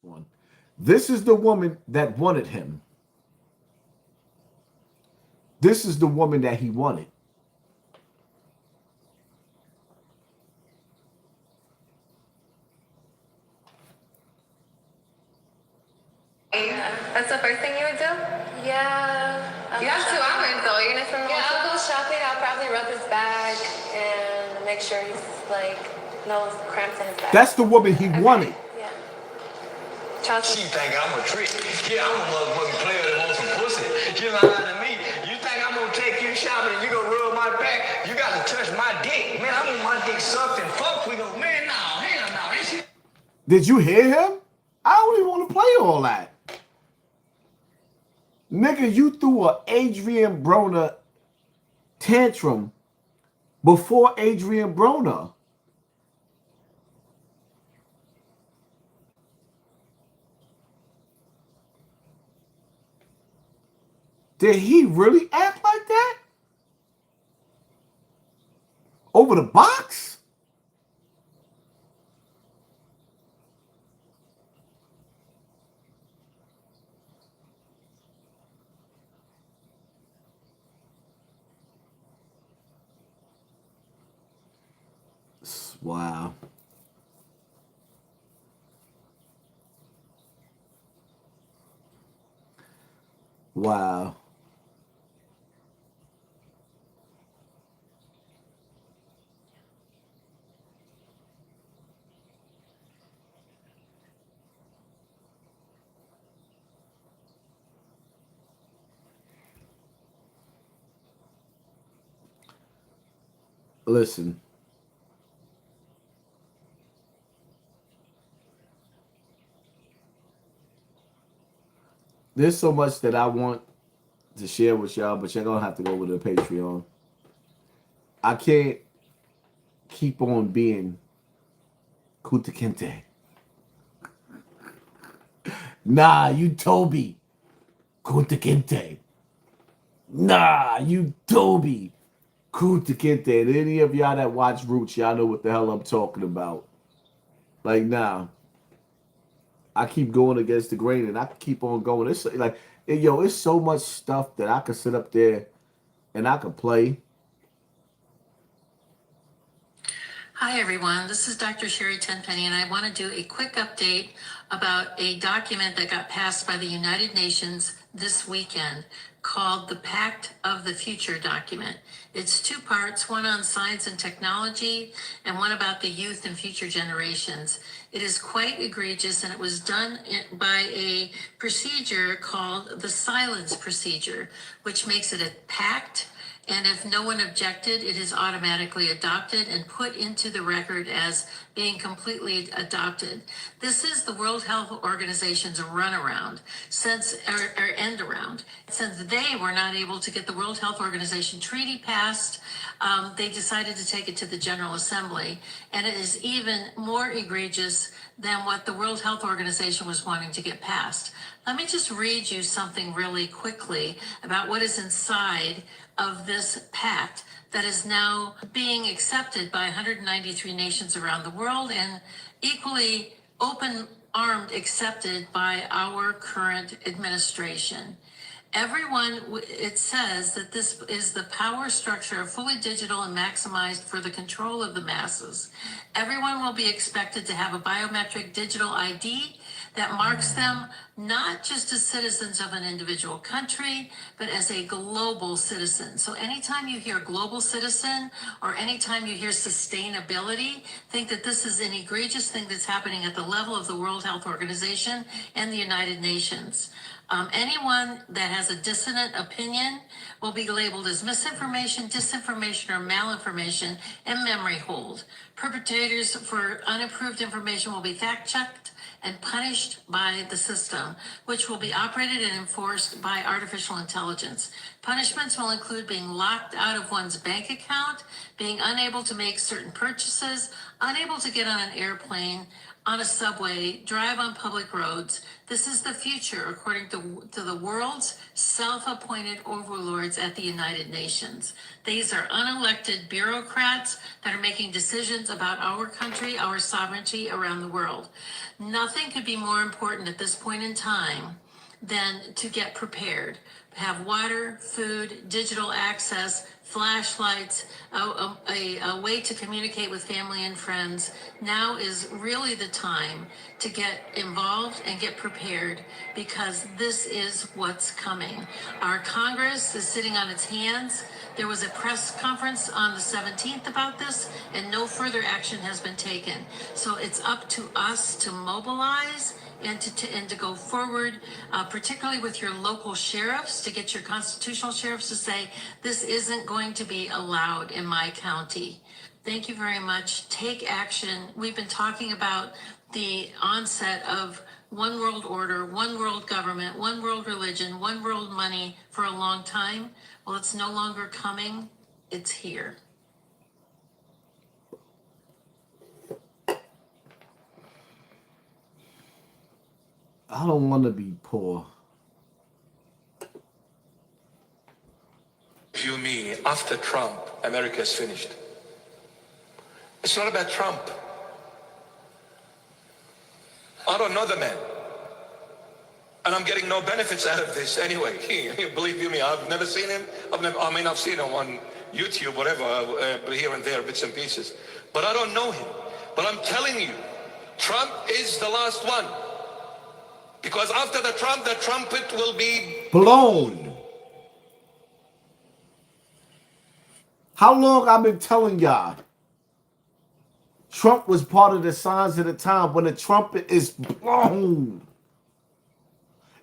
One. This is the woman that wanted him. This is the woman that he wanted. That's the first thing you would do? Yeah. You have 2 hours though. You're gonna spend the whole. Yeah, I'll go shopping. I'll probably rub his back and make sure he's like no cramps in his back. That's the woman he wanted. Yeah. Chelsea. She think I'm a trick. Yeah, I'm a motherfucking player that wants some pussy. You lying to me. You think I'm gonna take you shopping and you gonna rub my back? You gotta touch my dick. Man, I want my dick sucked and fucked. We go, man, no, hell no. This shit. Did you hear him? I don't even want to play all that. Nigga, you threw a Adrian Broner tantrum before Adrian Broner. Did he really act like that? Over the box? Wow. Wow. Listen. There's so much that I want to share with y'all, but you're gonna have to go with the Patreon. I can't keep on being Kuta Kente. Nah, you Toby. Kunta Kinte. Nah, you Toby. Kunta Kinte. And any of y'all that watch Roots, y'all know what the hell I'm talking about. Like, nah. I keep going against the grain and I keep on going. It's like, yo, it's so much stuff that I could sit up there and I could play. Hi, everyone. This is Dr. Sherry Tenpenny, and I want to do a quick update about a document that got passed by the United Nations this weekend called the Pact of the Future document. It's 2 parts, one on science and technology and one about the youth and future generations. It is quite egregious, and it was done by a procedure called the silence procedure, which makes it a pact. And if no one objected, it is automatically adopted and put into the record as being completely adopted. This is the World Health Organization's runaround, or end around. Since they were not able to get the World Health Organization treaty passed, they decided to take it to the General Assembly. And it is even more egregious than what the World Health Organization was wanting to get passed. Let me just read you something really quickly about what is inside of this pact that is now being accepted by 193 nations around the world and equally open-armed accepted by our current administration. Everyone, it says that this is the power structure fully digital and maximized for the control of the masses. Everyone will be expected to have a biometric digital ID that marks them not just as citizens of an individual country, but as a global citizen. So anytime you hear global citizen or anytime you hear sustainability, think that this is an egregious thing that's happening at the level of the World Health Organization and the United Nations. Anyone that has a dissonant opinion will be labeled as misinformation, disinformation, or malinformation and memory hold. Perpetrators for unapproved information will be fact-checked and punished by the system, which will be operated and enforced by artificial intelligence. Punishments will include being locked out of one's bank account, being unable to make certain purchases, unable to get on an airplane, on a subway, drive on public roads. This is the future, according to the world's self-appointed overlords at the United Nations. These are unelected bureaucrats that are making decisions about our country, our sovereignty around the world. Nothing could be more important at this point in time than to get prepared. Have water, food, digital access, flashlights, a way to communicate with family and friends. Now is really the time to get involved and get prepared, because this is what's coming. Our Congress is sitting on its hands. There was a press conference on the 17th about this, and no further action has been taken. So it's up to us to mobilize and to go forward, particularly with your local sheriffs, to get your constitutional sheriffs to say, this isn't going to be allowed in my county. Thank you very much. Take action. We've been talking about the onset of one world order, one world government, one world religion, one world money for a long time. Well, it's no longer coming. It's here. I don't want to be poor. You me, after Trump, America is finished. It's not about Trump. I don't know the man. And I'm getting no benefits out of this anyway. Believe you me, I've never seen him. I've seen him on YouTube, whatever, here and there, bits and pieces. But I don't know him. But I'm telling you, Trump is the last one. Because after the trumpet will be blown. How long I've been telling y'all? Trump was part of the signs of the time when the trumpet is blown.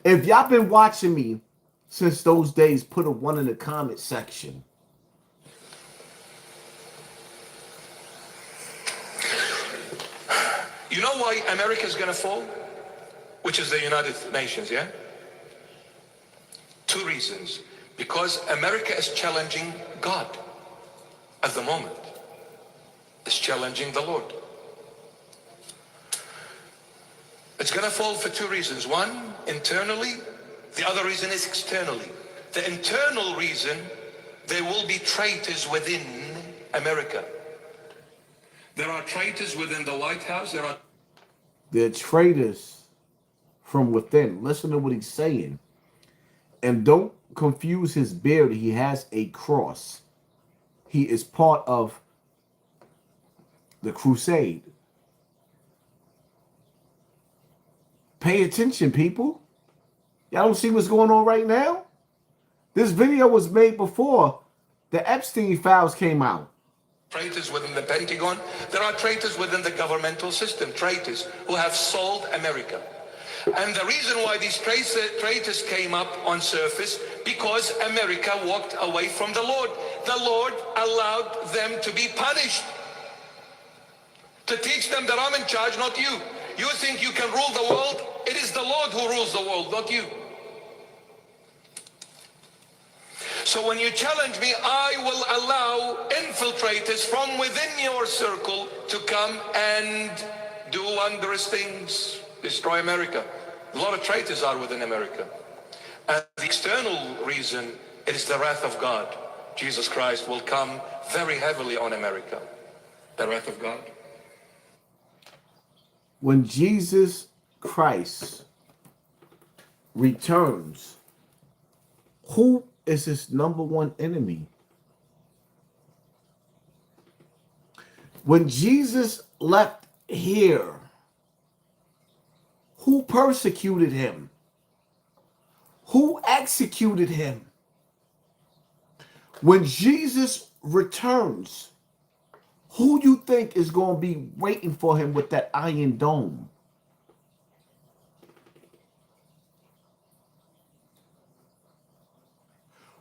If y'all been watching me since those days, put a 1 in the comment section. You know why America's gonna fall? Which is the United Nations, yeah? 2 reasons. Because America is challenging God at the moment. It's challenging the Lord. It's gonna fall for 2 reasons. One, internally. The other reason is externally. The internal reason, there will be traitors within America. There are traitors within the White House. There are traitors from within. Listen to what he's saying. And don't confuse his beard. He has a cross. He is part of the crusade. Pay attention, people. Y'all don't see what's going on right now? This video was made before the Epstein files came out. Traitors within the Pentagon. There are traitors within the governmental system. Traitors who have sold America. And the reason why these traitors came up on surface, because America walked away from the Lord. The Lord allowed them to be punished. To teach them that I'm in charge, not you. You think you can rule the world? It is the Lord who rules the world, not you. So when you challenge me, I will allow infiltrators from within your circle to come and do wondrous things. Destroy America. A lot of traitors are within America. And the external reason, it is the wrath of God. Jesus Christ will come very heavily on America. The wrath of God. When Jesus Christ returns, who is his #1 enemy? When Jesus left here, who persecuted him? Who executed him? When Jesus returns, who you think is going to be waiting for him with that iron dome?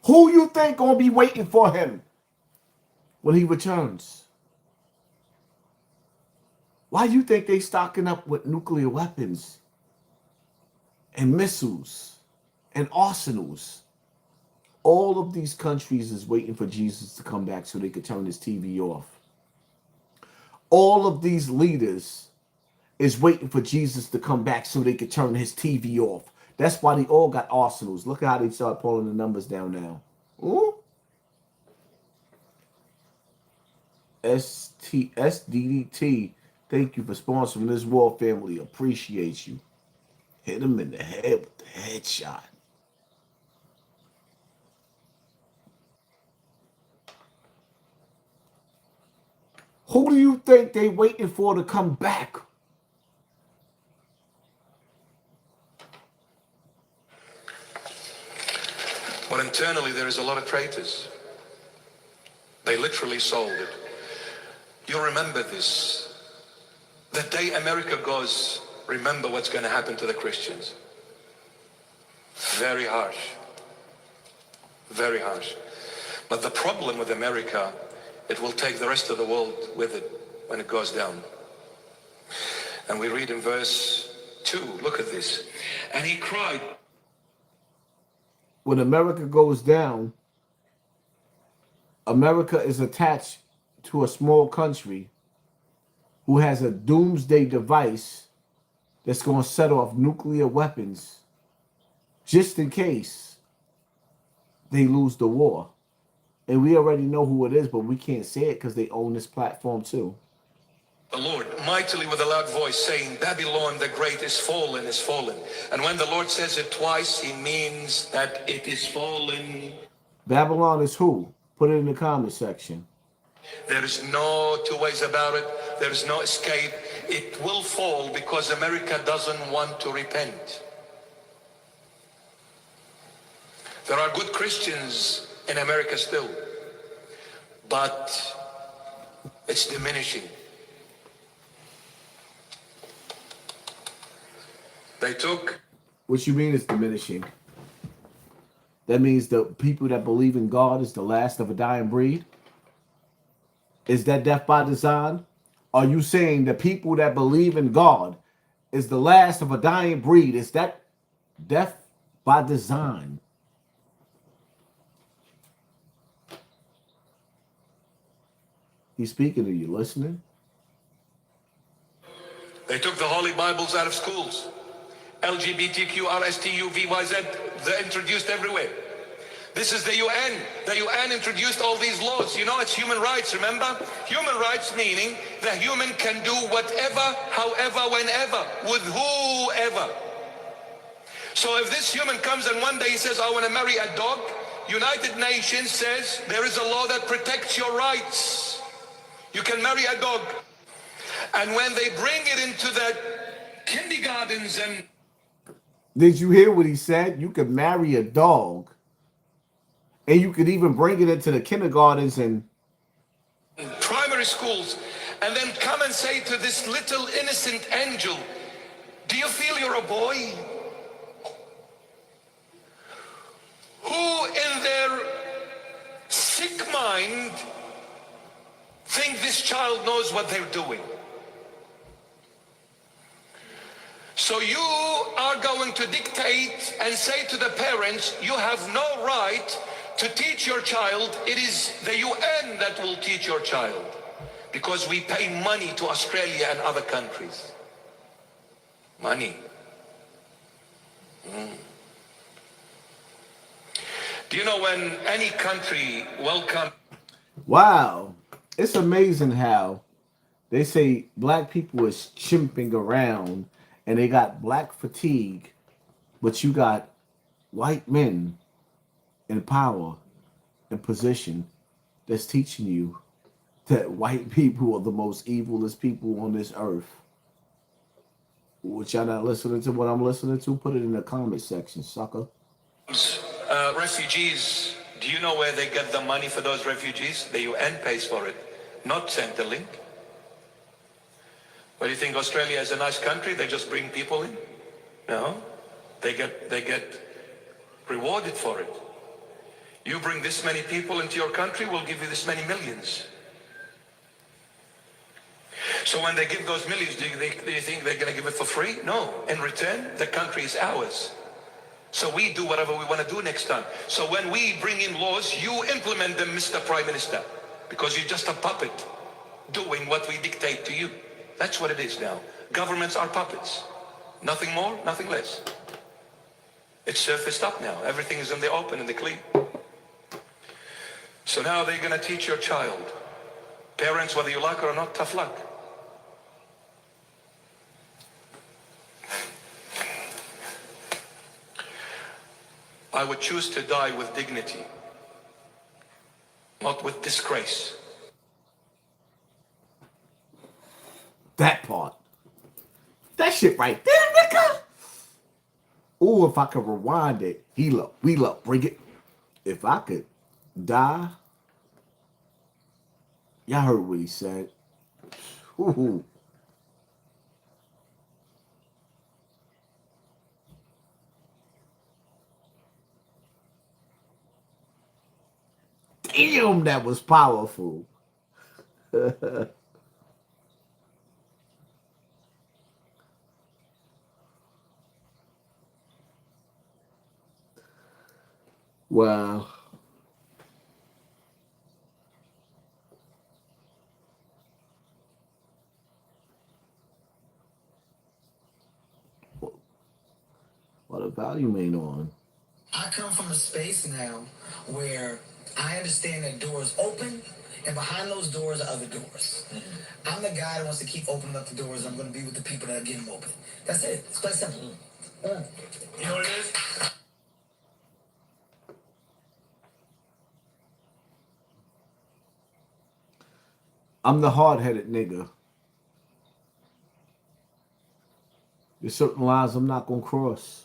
Who you think going to be waiting for him when he returns? Why you think they stocking up with nuclear weapons and missiles and arsenals? All of these countries is waiting for Jesus to come back so they could turn his TV off. All of these leaders is waiting for Jesus to come back so they could turn his TV off. That's why they all got arsenals. Look at how they start pulling the numbers down now. Ooh. SDDT, thank you for sponsoring this war family. Appreciate you. Hit him in the head with the headshot. Who do you think they waiting for to come back? But internally, there is a lot of traitors. They literally sold it. You remember this. The day America goes, remember what's going to happen to the Christians. Very harsh. Very harsh. But the problem with America, it will take the rest of the world with it when it goes down. And we read in verse 2, look at this. And he cried. When America goes down, America is attached to a small country who has a doomsday device that's going to set off nuclear weapons just in case they lose the war. And we already know who it is, but we can't say it because they own this platform too. The Lord mightily with a loud voice saying, Babylon the great is fallen, is fallen. And when the Lord says it twice, he means that it is fallen. Babylon is who? Put it in the comment section. There is no two ways about it. There is no escape. It will fall because America doesn't want to repent. There are good Christians in America still, but it's diminishing. They took... What you mean it's diminishing? That means the people that believe in God is the last of a dying breed? Is that death by design? Are you saying the people that believe in God is the last of a dying breed? Is that death by design? He's speaking to you, listening? They took the Holy Bibles out of schools. LGBTQ, RSTU, VYZ, they're introduced everywhere. This is the UN. The UN introduced all these laws. You know, it's human rights, remember? Human rights meaning the human can do whatever, however, whenever, with whoever. So if this human comes and one day he says, I want to marry a dog, United Nations says there is a law that protects your rights. You can marry a dog. And when they bring it into the kindergartens and... Did you hear what he said? You could marry a dog. And you could even bring it into the kindergartens and primary schools, and then come and say to this little innocent angel, do you feel you're a boy? Who in their sick mind think this child knows what they're doing? So you are going to dictate and say to the parents, you have no right to teach your child. It is the UN that will teach your child, because we pay money to Australia and other countries. Money. Do you know when any country welcomes... wow, it's amazing how they say black people is chimping around and they got black fatigue, but you got white men in power and position that's teaching you that white people are the most evilest people on this earth. Which y'all not listening to what I'm listening to? Put it in the comment section, sucker. Refugees, do you know where they get the money for those refugees? The UN pays for it, not Centrelink. What do you think, Australia is a nice country? They just bring people in? No, they get rewarded for it. You bring this many people into your country, we'll give you this many millions. So when they give those millions, do you think they're going to give it for free? No. In return, the country is ours. So we do whatever we want to do next time. So when we bring in laws, you implement them, Mr. Prime Minister, because you're just a puppet doing what we dictate to you. That's what it is now. Governments are puppets. Nothing more, nothing less. It's surfaced up now. Everything is in the open and the clean. So now they're going to teach your child. Parents, whether you like it or not, tough luck. I would choose to die with dignity, not with disgrace. That part. That shit right there, nigga. Or if I could rewind it, heal up, wheel up, bring it. If I could die, y'all heard what he said. Ooh. Damn, that was powerful. Wow. Well, the volume ain't on. I come from a space now where I understand that doors open, and behind those doors are other doors. I'm the guy that wants to keep opening up the doors. I'm going to be with the people that get them open. That's it. It's quite simple. You know what it is? I'm the hard-headed nigga. There's certain lines I'm not gonna cross.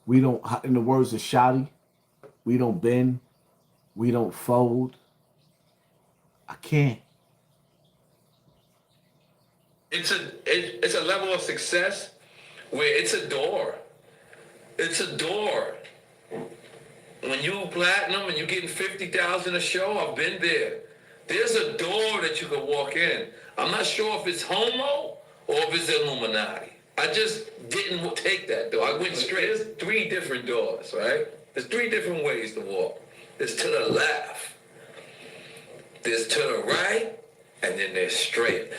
We don't, in the words of Shotty, we don't bend, we don't fold. I can't. It's a level of success where it's a door. It's a door. When you platinum and you're getting 50,000 a show, I've been there. There's a door that you can walk in. I'm not sure if it's homo or if it's Illuminati. I just didn't take that door. I went straight. There's 3 different doors, right? There's 3 different ways to walk. There's to the left. There's to the right. And then there's straight.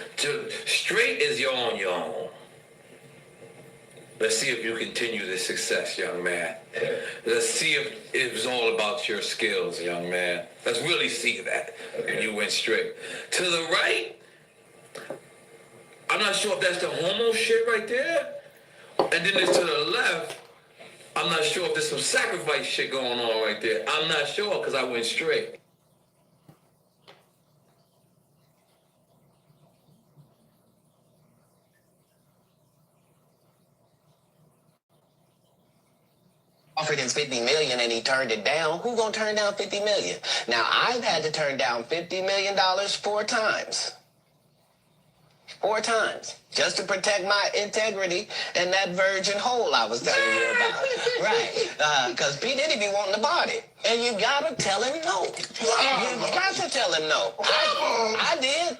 Straight is you're on your own. Let's see if you continue this success, young man. Let's see if it's all about your skills, young man. Let's really see that. And you went straight. To the right, I'm not sure if that's the homo shit right there. And then there's to the left, I'm not sure if there's some sacrifice shit going on right there. I'm not sure because I went straight. Offered him 50 million and he turned it down. Who gonna turn down 50 million? Now I've had to turn down $50 million 4 times. 4 times. Just to protect my integrity and that virgin hole I was telling you about. Right. Because P. Diddy be wanting to body. And you gotta tell him no. You got to tell him no. I did.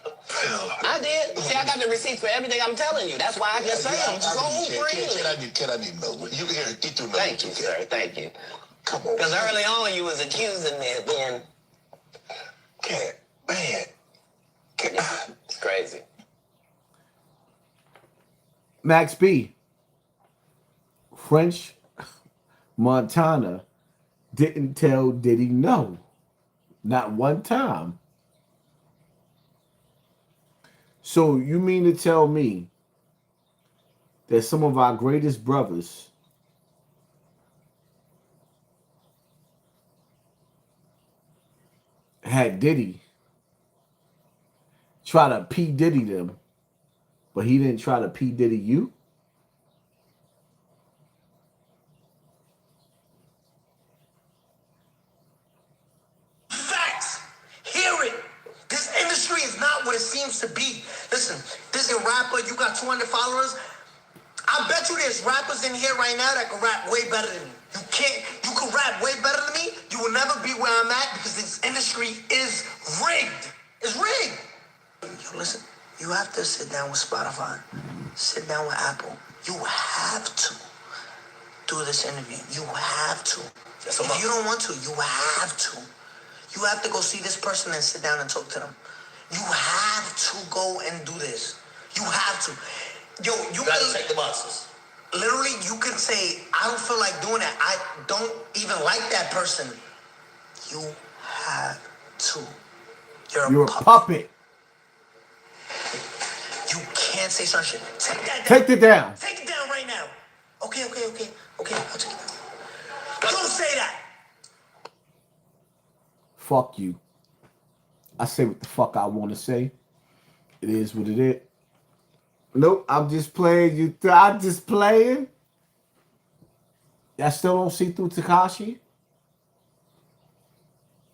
I did. See, I got the receipts for everything I'm telling you. That's why I can say them so freely. Can I need to know? You here, get to know. Thank you, sir. Thank you. Come on. Because early on you was accusing me of being... Man. It's crazy. Max B. French Montana didn't tell Diddy no. Not one time. So you mean to tell me that some of our greatest brothers had Diddy try to P. Diddy them, but he didn't try to P. Diddy you? Facts. Hear it. This industry is not what it seems to be. Listen, this is a rapper. You got 200 followers. I bet you there's rappers in here right now that can rap way better than me. You can rap way better than me. You will never be where I'm at because this industry is rigged. It's rigged. Yo, listen, you have to sit down with Spotify. Sit down with Apple. You have to do this interview. You have to. If you don't want to, you have to. You have to go see this person and sit down and talk to them. You have to go and do this. You have to. Yo, you gotta check the boxes. Literally, you can say, I don't feel like doing that. I don't even like that person. You have to. You're a puppet. You can't say certain shit. Take that down. Take it down. Take it down right now. Okay. I'll take it down. Don't say that. Fuck you. I say what the fuck I want to say. It is what it is. Nope, I'm just playing. I'm just playing. Y'all still don't see through Tekashi?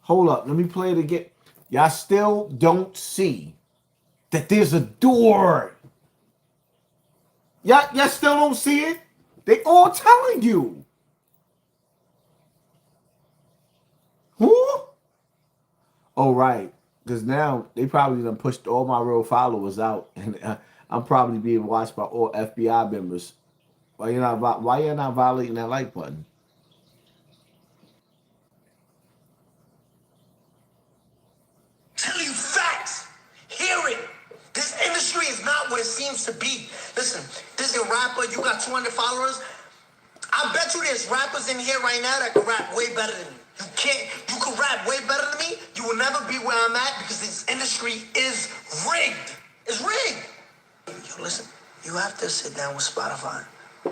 Hold up, let me play it again. Y'all still don't see that there's a door. Y'all still don't see it? They all telling you. Who? Oh, right. Because now they probably done pushed all my real followers out. And I'm probably being watched by all FBI members. Why you not violating that like button? Tell you facts. Hear it. This industry is not what it seems to be. Listen, this is a rapper. You got 200 followers. I bet you there's rappers in here right now that can rap way better than me. You can't. You can rap way better than me. You will never be where I'm at because this industry is rigged. It's rigged. Yo, listen. You have to sit down with Spotify.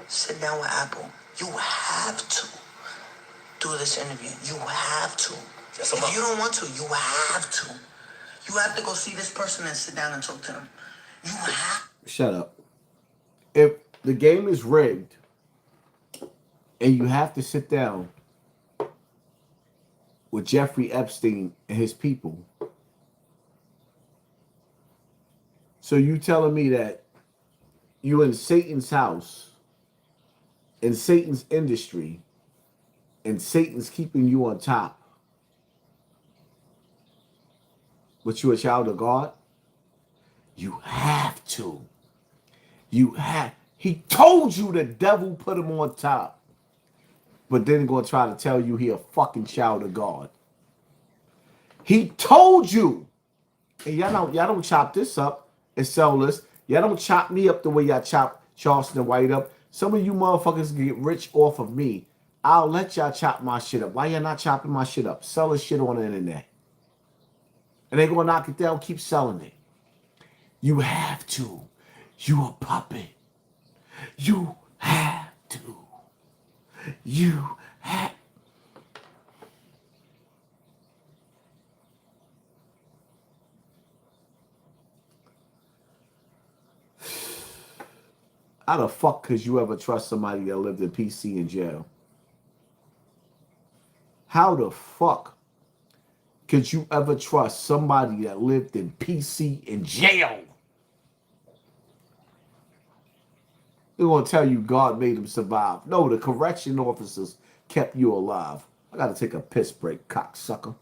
Sit down with Apple. You have to do this interview. You have to. If you don't want to, you have to. You have to go see this person and sit down and talk to them. You have. Shut up. If the game is rigged and you have to sit down with Jeffrey Epstein and his people, so you telling me that you in Satan's house, in Satan's industry, and Satan's keeping you on top, but you a child of God? You have to. He told you the devil put him on top, but then gonna try to tell you he a fucking child of God. He told you. And y'all don't chop this up and sell this. Y'all don't chop me up the way y'all chop Charleston White up. Some of you motherfuckers get rich off of me. I'll let y'all chop my shit up. Why y'all not chopping my shit up? Sell this shit on the internet. And they gonna knock it down, keep selling it. You have to. You a puppet. You have to. You have. How the fuck could you ever trust somebody that lived in PC in jail? How the fuck could you ever trust somebody that lived in PC in jail? They're going to tell you God made him survive. No, the correction officers kept you alive. I got to take a piss break, cocksucker.